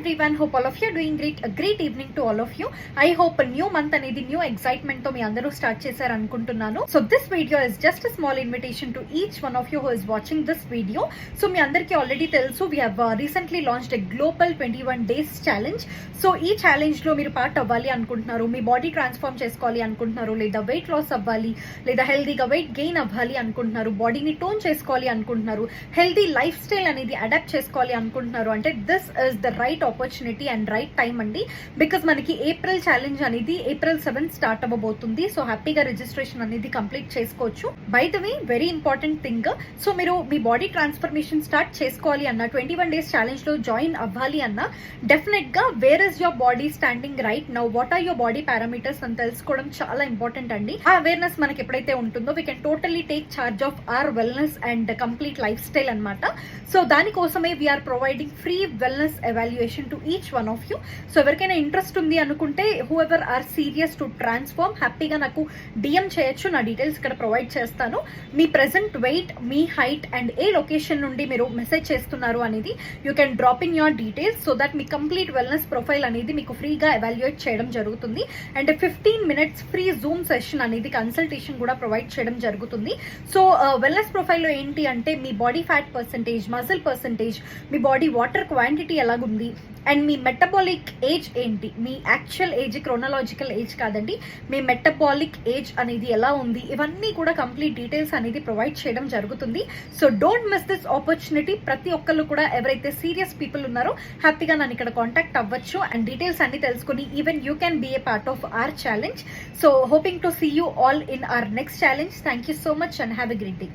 everyone, hope all of you are doing great. A great evening to all of you. I hope a new month అనేది new excitement తో మీ అందరూ start చేశారు అనుకుంటున్నాను. So this video is just a small invitation to each one of you who is watching this video. So మీ అందరికీ already తెలుసు, we have recently launched a global 21 days challenge. So ఈ challenge లో మీరు part అవ్వాలి అనుకుంటున్నారు, మీ body transform చేసుకోవాలి అనుకుంటున్నారు, లేదా వెయిట్ లాస్ అవ్వాలి, లేదా హెల్దీగా వెయిట్ గెయిన్ అవ్వాలి అనుకుంటున్నారు, బాడీని టోన్ చేసుకోవాలి అనుకుంటున్నారు, హెల్దీ లైఫ్ స్టైల్ అనేది అడాప్ట్ చేసుకోవాలి అనుకుంటున్నారు అంటే this is the right opportunity and right time అండి. బికాస్ మనకి ఏప్రిల్ ఛాలెంజ్ అనేది April 7th స్టార్ట్ అవ్వబోతుంది. సో హ్యాపీగా రిజిస్ట్రేషన్ అనేది కంప్లీట్ చేసుకోవచ్చు. By the way, very important thing, so మీరు మీ బాడీ ట్రాన్స్ఫర్మేషన్ స్టార్ట్ చేసుకోవాలి అన్న 21 days ఛాలెంజ్ లో జాయిన్ అవ్వాలి అన్న డెఫినెట్ గా where is your body standing right now, what are your body parameters అని తెలుసుకోవడం చాలా ఇంపార్టెంట్ అండి. ఆ అవేర్నెస్ మనకి ఎప్పుడైతే ఉంటుందో we can totally take charge of our wellness and complete lifestyle అనమాట. సో దానికోసమే we are providing free wellness evaluation to each one of you. So ఎవరికైనా ఇంట్రెస్ట్ ఉంది అనుకుంటే whoever are serious to transform హ్యాపీగా నాకు DM చేయొచ్చు. నా details ఇక్కడ ప్రొవైడ్ చేస్తాను. మీ ప్రెసెంట్ వెయిట్, మీ హైట్ అండ్ ఏ లొకేషన్ నుండి మీరు మెసేజ్ చేస్తున్నారు అనేది you can drop in your details so that me complete wellness profile అనేది మీకు ఫ్రీగా ఎవాల్యుయేట్ చేయడం జరుగుతుంది. And 15 minutes free Zoom session అనేది కన్సల్టేషన్ కూడా ప్రొవైడ్ చేయడం జరుగుతుంది. సో వెల్నెస్ ప్రొఫైల్లో ఏంటి అంటే మీ body fat percentage, muscle percentage, మీ బాడీ వాటర్ క్వాంటిటీ ఎలాగుంది, అండ్ మీ మెటబాలిక్ ఏజ్ ఏంటి, మీ యాక్చువల్ ఏజ్ క్రోనలాజికల్ ఏజ్ కాదండి, మీ మెటబాలిక్ ఏజ్ అనేది ఎలా ఉంది, ఇవన్నీ కూడా కంప్లీట్ డీటెయిల్స్ అనేది ప్రొవైడ్ చేయడం జరుగుతుంది. So don't miss this opportunity. ప్రతి ఒక్కళ్ళు కూడా ఎవరైతే సీరియస్ పీపుల్ ఉన్నారో హ్యాపీగా నన్ను ఇక్కడ కాంటాక్ట్ అవ్వచ్చు అండ్ డీటెయిల్స్ అన్ని తెలుసుకుని even you can be a part of our challenge. So hoping to see you all in our next challenge. Thank you so much and have a great day.